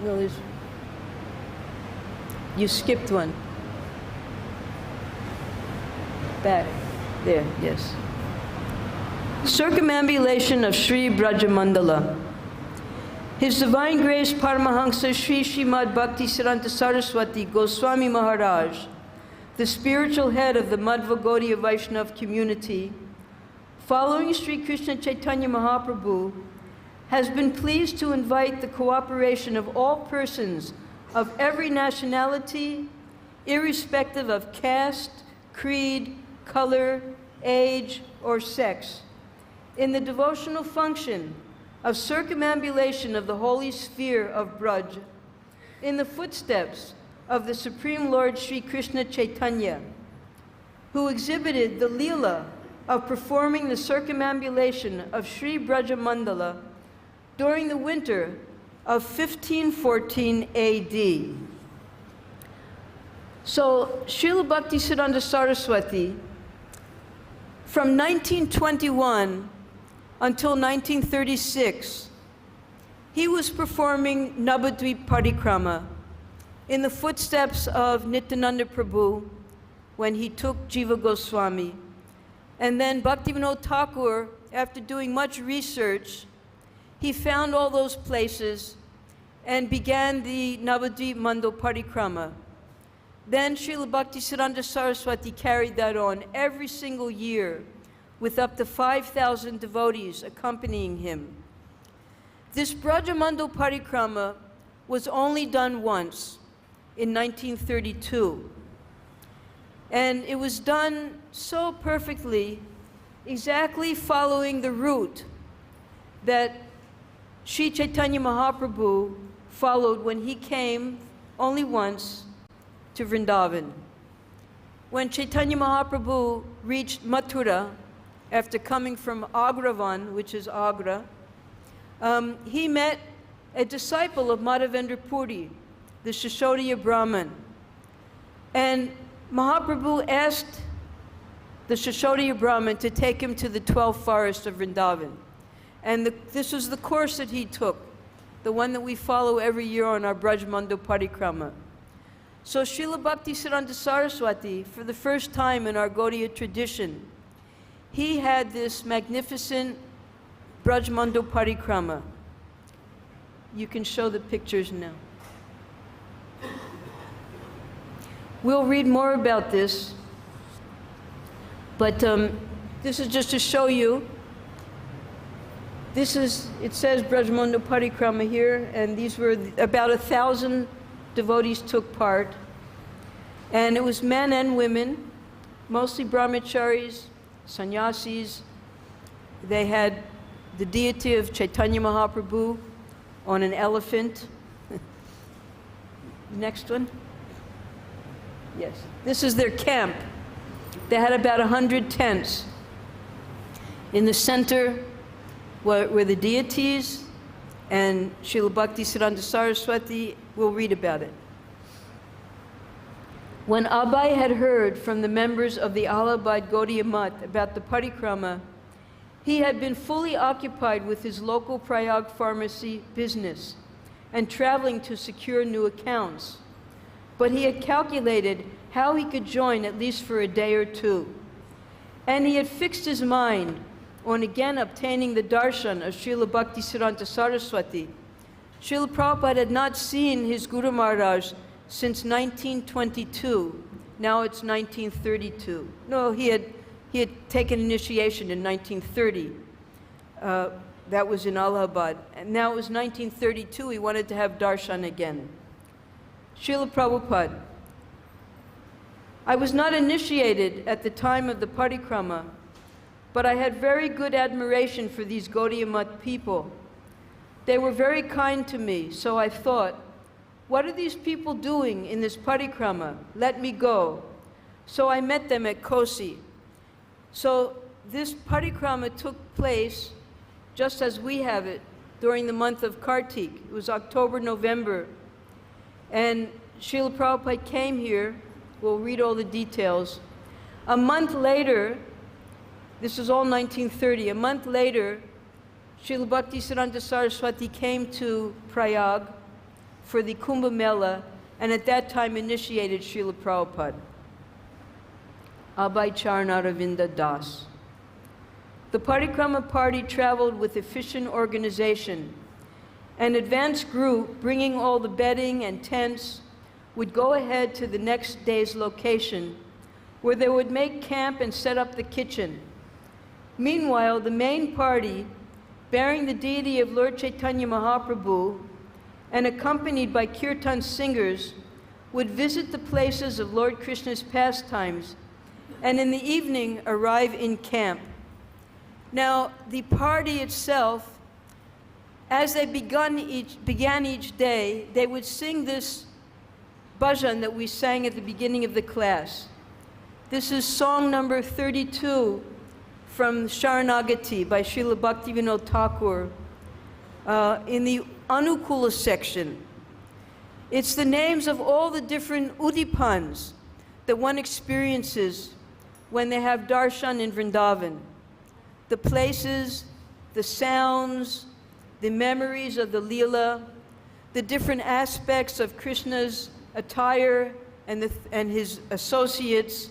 No, you skipped one. Back. There, yes. Circumambulation of Sri Brajamandala. His Divine Grace Paramahansa Sri Srimad Bhaktisiddhanta Saraswati Goswami Maharaj, the spiritual head of the Madhva Gaudiya Vaishnava community, following Sri Krishna Chaitanya Mahaprabhu, has been pleased to invite the cooperation of all persons of every nationality, irrespective of caste, creed, color, age, or sex, in the devotional function of circumambulation of the holy sphere of Braj, in the footsteps of the Supreme Lord Sri Krishna Chaitanya, who exhibited the Leela of performing the circumambulation of Sri Brajamandala during the winter of 1514 AD. So, Srila Bhaktisiddhanta Saraswati, from 1921 until 1936, He was performing Navadvip Parikrama in the footsteps of Nityananda Prabhu when he took Jiva Goswami. And then Bhaktivinoda Thakur, after doing much research, he found all those places and began the Navadvip Mandal Parikrama. Then Srila Bhaktisiddhanta Saraswati carried that on every single year with up to 5,000 devotees accompanying him. This Brajamandal Parikrama was only done once in 1932. And it was done so perfectly, exactly following the route that Sri Chaitanya Mahaprabhu followed when he came only once to Vrindavan. When Chaitanya Mahaprabhu reached Mathura, after coming from Agravan, which is Agra, he met a disciple of Madhavendra Puri, the Shashodaya Brahmin. And Mahaprabhu asked the Shashodaya Brahmin to take him to the 12th forest of Vrindavan. And this was the course that he took, the one that we follow every year on our Brajmandal Parikrama. So Srila Bhaktisiddhanta Saraswati, for the first time in our Gaudiya tradition, he had this magnificent Brajmandal Parikrama. You can show the pictures now. We'll read more about this, but this is just to show you. It says Brajmandal Parikrama here, and these were about 1,000 devotees took part. And it was men and women, mostly brahmacharis, sannyasis. They had the deity of Chaitanya Mahaprabhu on an elephant. Next one. Yes, this is their camp. They had about 100 tents. In the center were the deities, and Srila Bhaktisiddhanta Saraswati will read about it. When Abai had heard from the members of the Allahabad Gaudiya Math about the parikrama, he had been fully occupied with his local Prayag pharmacy business and traveling to secure new accounts. But he had calculated how he could join at least for a day or two. And he had fixed his mind on again obtaining the darshan of Srila Bhaktisiddhanta Saraswati. Srila Prabhupada had not seen his Guru Maharaj since 1922. Now it's 1932. No, he had taken initiation in 1930. That was in Allahabad. And now it was 1932. He wanted to have darshan again. Srila Prabhupada, I was not initiated at the time of the parikrama, but I had very good admiration for these Gaudiya Math people. They were very kind to me, so I thought, what are these people doing in this parikrama? Let me go. So I met them at Kosi. So this parikrama took place just as we have it during the month of Kartik. It was October, November. And Srila Prabhupada came here. We'll read all the details. A month later, this is all 1930, a month later, Srila Bhaktisiddhanta Saraswati came to Prayag for the Kumbh Mela, and at that time initiated Srila Prabhupada. Abhay Charnaravinda Das. The Parikrama party traveled with efficient organization. An advance group, bringing all the bedding and tents, would go ahead to the next day's location, where they would make camp and set up the kitchen. Meanwhile, the main party, bearing the deity of Lord Chaitanya Mahaprabhu and accompanied by kirtan singers, would visit the places of Lord Krishna's pastimes, and in the evening arrive in camp. Now, the party itself, as they began each day, they would sing this bhajan that we sang at the beginning of the class. This is song number 32 from Sharanagati by Srila Bhaktivinoda Thakur in the Anukula section. It's the names of all the different udipans that one experiences when they have darshan in Vrindavan. The places, the sounds, the memories of the Leela, the different aspects of Krishna's attire and his associates.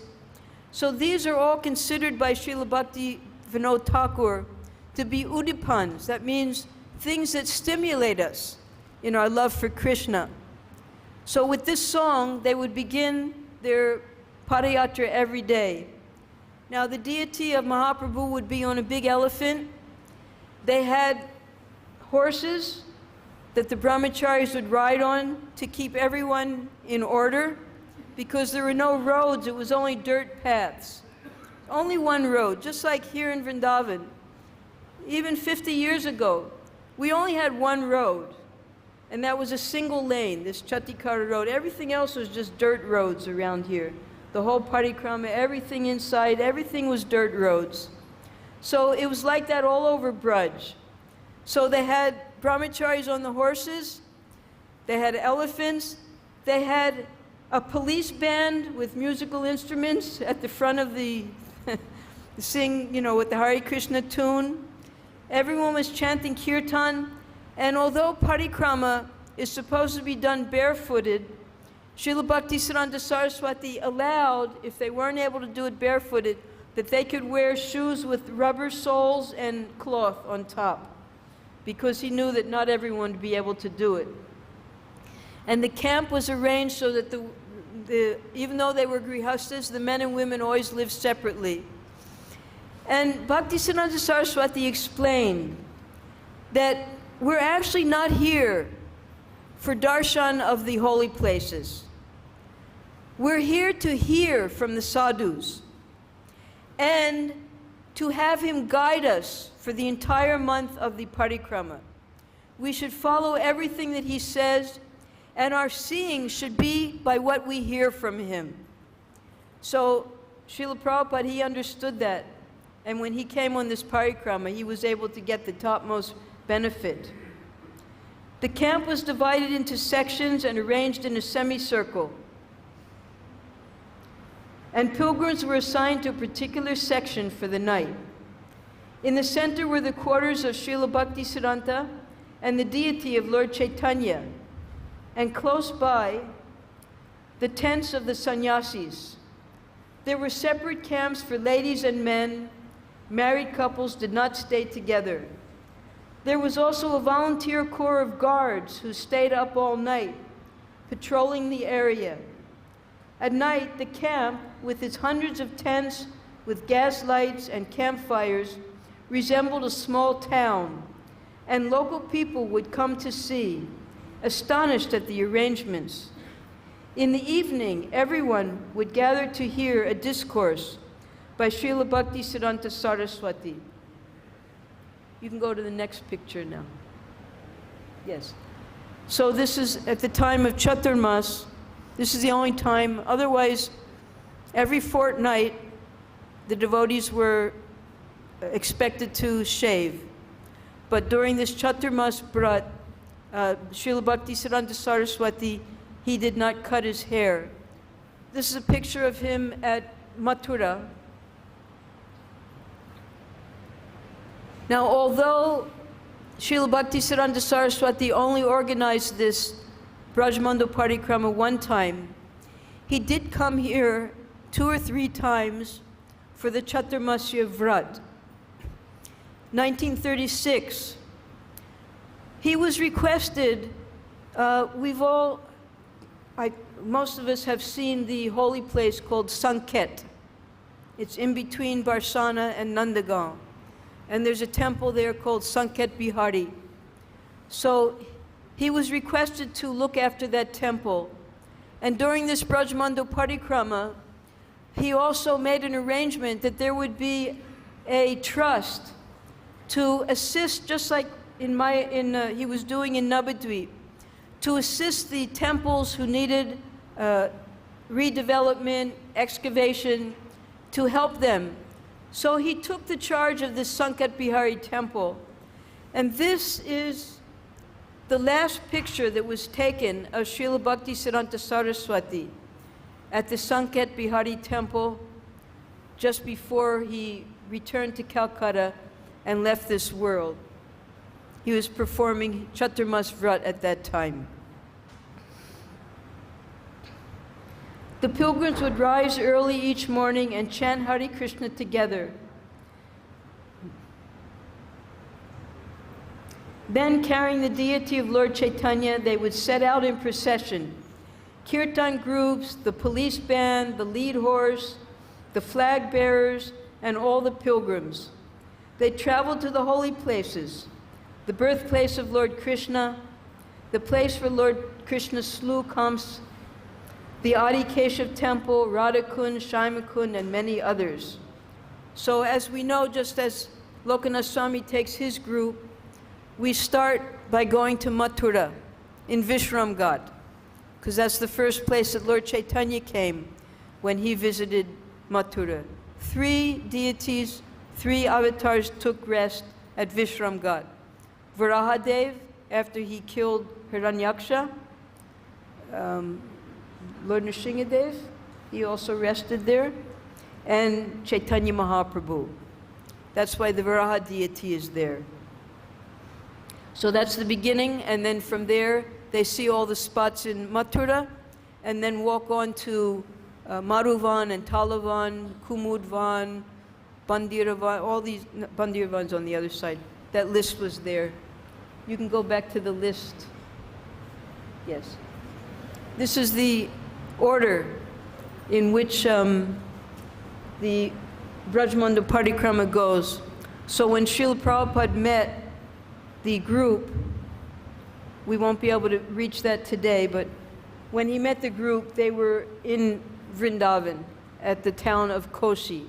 So these are all considered by Srila Bhakti Vinod Thakur to be udipans. That means things that stimulate us in our love for Krishna. So with this song, they would begin their padayatra every day. Now the deity of Mahaprabhu would be on a big elephant. They had horses that the brahmacharis would ride on to keep everyone in order, because there were no roads, it was only dirt paths. Only one road, just like here in Vrindavan. Even 50 years ago, we only had one road, and that was a single lane, this Chatikara road. Everything else was just dirt roads around here. The whole parikrama, everything inside, everything was dirt roads. So it was like that all over Braj. So they had brahmacharis on the horses, they had elephants, they had a police band with musical instruments at the front of the sing, with the Hare Krishna tune. Everyone was chanting kirtan, and although parikrama is supposed to be done barefooted, Srila Bhaktisiddhanta Saraswati allowed, if they weren't able to do it barefooted, that they could wear shoes with rubber soles and cloth on top, because he knew that not everyone would be able to do it. And the camp was arranged so that even though they were grihastas, the men and women always lived separately. And Bhaktisiddhanta Saraswati explained that we're actually not here for darshan of the holy places. We're here to hear from the sadhus and to have him guide us for the entire month of the parikrama. We should follow everything that he says, and our seeing should be by what we hear from him. So Srila Prabhupada, he understood that. And when he came on this parikrama, he was able to get the topmost benefit. The camp was divided into sections and arranged in a semicircle. And pilgrims were assigned to a particular section for the night. In the center were the quarters of Srila Bhaktisiddhanta and the deity of Lord Chaitanya, and close by, the tents of the sannyasis. There were separate camps for ladies and men. Married couples did not stay together. There was also a volunteer corps of guards who stayed up all night, patrolling the area. At night, the camp, with its hundreds of tents with gas lights and campfires, resembled a small town, and local people would come to see, astonished at the arrangements. In the evening, everyone would gather to hear a discourse by Srila Bhaktisiddhanta Saraswati. You can go to the next picture now. Yes. So this is at the time of Chaturmas. This is the only time. Otherwise, every fortnight, the devotees were expected to shave. But during this Chaturmas Brat, Srila Bhaktisiddhanta Saraswati, he did not cut his hair. This is a picture of him at Mathura. Now, although Srila Bhaktisiddhanta Saraswati only organized this Brajmando Parikrama one time, he did come here 2 or 3 times for the Chaturmasya Vrat. 1936, he was requested, most of us have seen the holy place called Sanket. It's in between Barsana and Nandagaon. And there's a temple there called Sanket Bihari. So he was requested to look after that temple. And during this Brajmando Parikrama, he also made an arrangement that there would be a trust to assist, just like he was doing in Navadvip, to assist the temples who needed redevelopment, excavation, to help them. So he took the charge of this Sanket Bihari temple. And this is the last picture that was taken of Srila Bhaktisiddhanta Saraswati at the Sanket Bihari temple just before he returned to Calcutta and left this world. He was performing Chaturmas Vrat at that time. The pilgrims would rise early each morning and chant Hare Krishna together. Then, carrying the deity of Lord Chaitanya, they would set out in procession. Kirtan groups, the police band, the lead horse, the flag bearers, and all the pilgrims. They traveled to the holy places, the birthplace of Lord Krishna, the place where Lord Krishna slew Kamsa, the Adi Keshav temple, Radhakund, Shaimakund, and many others. So as we know, just as Lokanath Swami takes his group, we start by going to Mathura in Vishramghat, because that's the first place that Lord Chaitanya came when he visited Mathura. 3 deities, 3 avatars took rest at Vishramghat. Varahadev, after he killed Hiranyaksha, Lord Nrsingadev, he also rested there, and Chaitanya Mahaprabhu. That's why the Varaha deity is there. So that's the beginning, and then from there, they see all the spots in Mathura, and then walk on to Madhuvan and Talavan, Kumudvan, Bandiravan, all these, Bandiravan's on the other side. That list was there. You can go back to the list. Yes. This is the order in which the Brajmanda Parikrama goes. So when Srila Prabhupada met the group, we won't be able to reach that today, but when he met the group, they were in Vrindavan at the town of Koshi.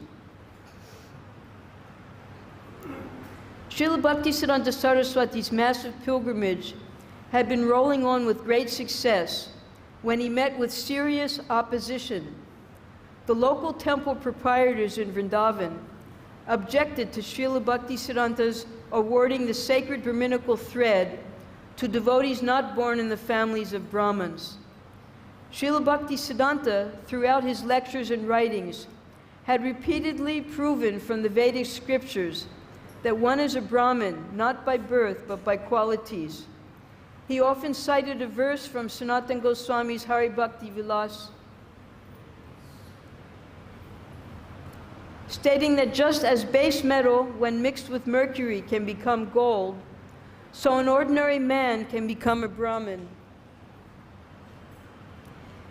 Srila Bhaktisiddhanta Saraswati's massive pilgrimage had been rolling on with great success when he met with serious opposition. The local temple proprietors in Vrindavan objected to Srila Bhaktisiddhanta's awarding the sacred Brahminical thread to devotees not born in the families of Brahmins. Srila Bhaktisiddhanta, throughout his lectures and writings, had repeatedly proven from the Vedic scriptures that one is a Brahmin, not by birth, but by qualities. He often cited a verse from Sanatana Goswami's Hari Bhakti Vilas, stating that just as base metal, when mixed with mercury, can become gold, so an ordinary man can become a Brahmin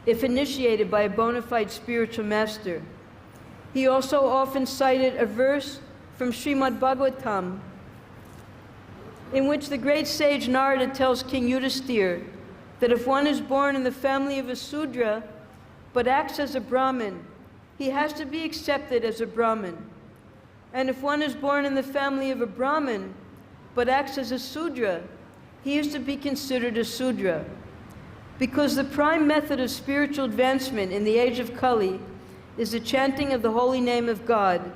if initiated by a bona fide spiritual master. He also often cited a verse from Srimad Bhagavatam, in which the great sage Narada tells King Yudhisthira that if one is born in the family of a Sudra but acts as a Brahmin, he has to be accepted as a Brahmin. And if one is born in the family of a Brahmin but acts as a Sudra, he is to be considered a Sudra. Because the prime method of spiritual advancement in the age of Kali is the chanting of the holy name of God.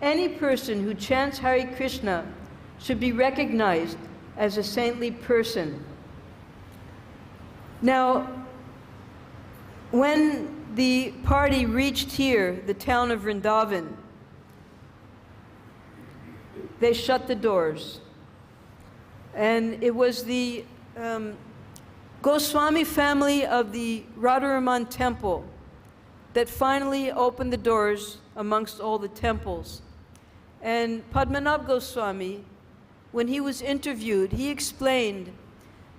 Any person who chants Hare Krishna should be recognized as a saintly person. Now, when the party reached here, the town of Vrindavan, they shut the doors. And it was the Goswami family of the Radharaman temple that finally opened the doors amongst all the temples. And Padmanabh Goswami, when he was interviewed, he explained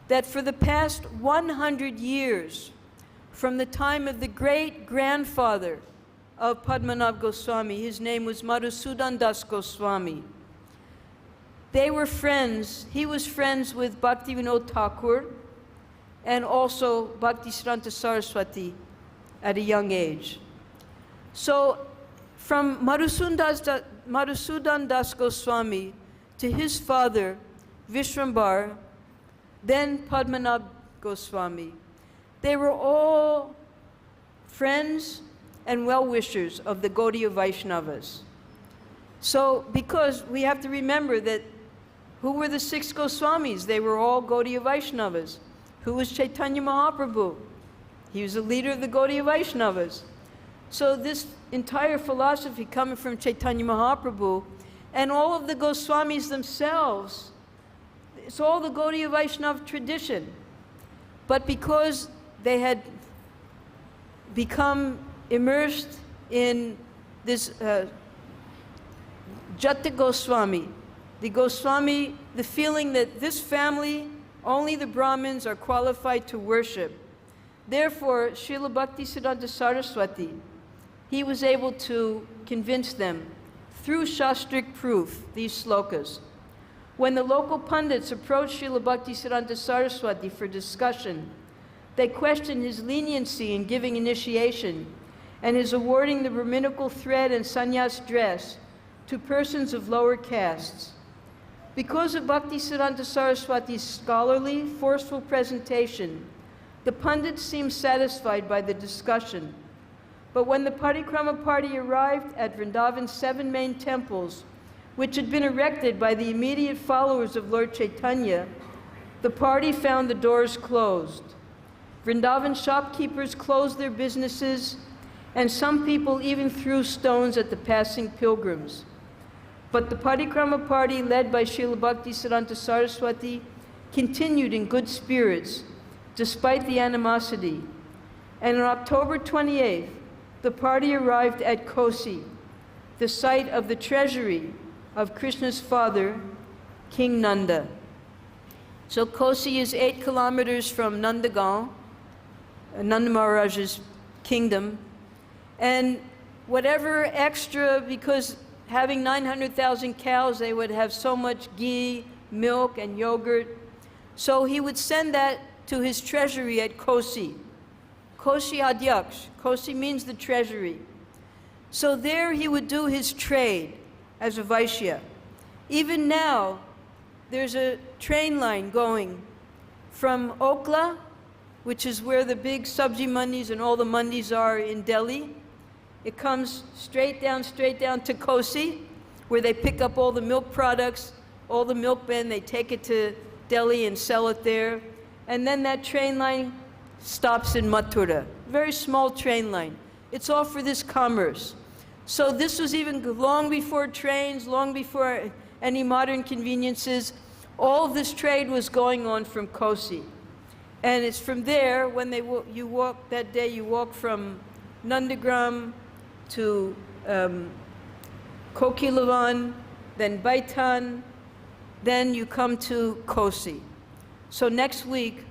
that for the past 100 years, from the time of the great-grandfather of Padmanabh Goswami, his name was Madhusudan Das Goswami, they were friends. He was friends with Bhaktivinoda Thakur and also Bhaktisiddhanta Saraswati at a young age. So from Madhusudan Das Goswami to his father, Vishrambar, then Padmanabh Goswami, they were all friends and well-wishers of the Gaudiya Vaishnavas. So, because we have to remember that who were the 6 Goswamis? They were all Gaudiya Vaishnavas. Who was Chaitanya Mahaprabhu? He was the leader of the Gaudiya Vaishnavas. So this entire philosophy coming from Chaitanya Mahaprabhu and all of the Goswamis themselves, It's all the Gaudiya Vaishnava tradition. But because they had become immersed in this Jata Goswami, the feeling that this family, only the Brahmins are qualified to worship. Therefore, Srila Bhaktisiddhanta Saraswati, he was able to convince them through Shastric proof, these slokas. When the local pundits approached Srila Bhaktisiddhanta Saraswati for discussion, they questioned his leniency in giving initiation and his awarding the Brahminical thread and sannyas dress to persons of lower castes. Because of Bhaktisiddhanta Saraswati's scholarly, forceful presentation, the pundits seemed satisfied by the discussion. But when the Parikrama party arrived at Vrindavan's 7 main temples, which had been erected by the immediate followers of Lord Chaitanya, the party found the doors closed. Vrindavan shopkeepers closed their businesses, and some people even threw stones at the passing pilgrims. But the Parikrama party, led by Srila Bhaktisiddhanta Saraswati, continued in good spirits, despite the animosity. And on October 28th, the party arrived at Kosi, the site of the treasury of Krishna's father, King Nanda. So Kosi is 8 kilometers from Nandagaon, Nanda Maharaj's kingdom. And whatever extra, because having 900,000 cows, they would have so much ghee, milk, and yogurt. So he would send that to his treasury at Kosi. Kosi Adyaksh. Kosi means the treasury. So there he would do his trade as a Vaishya. Even now, there's a train line going from Okla, which is where the big sabji mandis and all the mandis are in Delhi. It comes straight down to Kosi, where they pick up all the milk products, all the milkmen, they take it to Delhi and sell it there. And then that train line stops in Mathura. Very small train line. It's all for this commerce. So this was even long before trains, long before any modern conveniences. All of this trade was going on from Kosi. And it's from there, when you walk that day, you walk from Nandagram to Kokilavan, then Baitan, then you come to Kosi. So next week,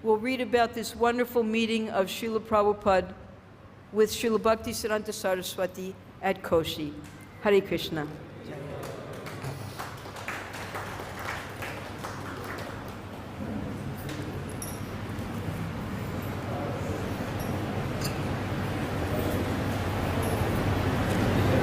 we'll read about this wonderful meeting of Srila Prabhupada with Srila Bhaktisiddhanta Saraswati at Kosi. Hare Krishna.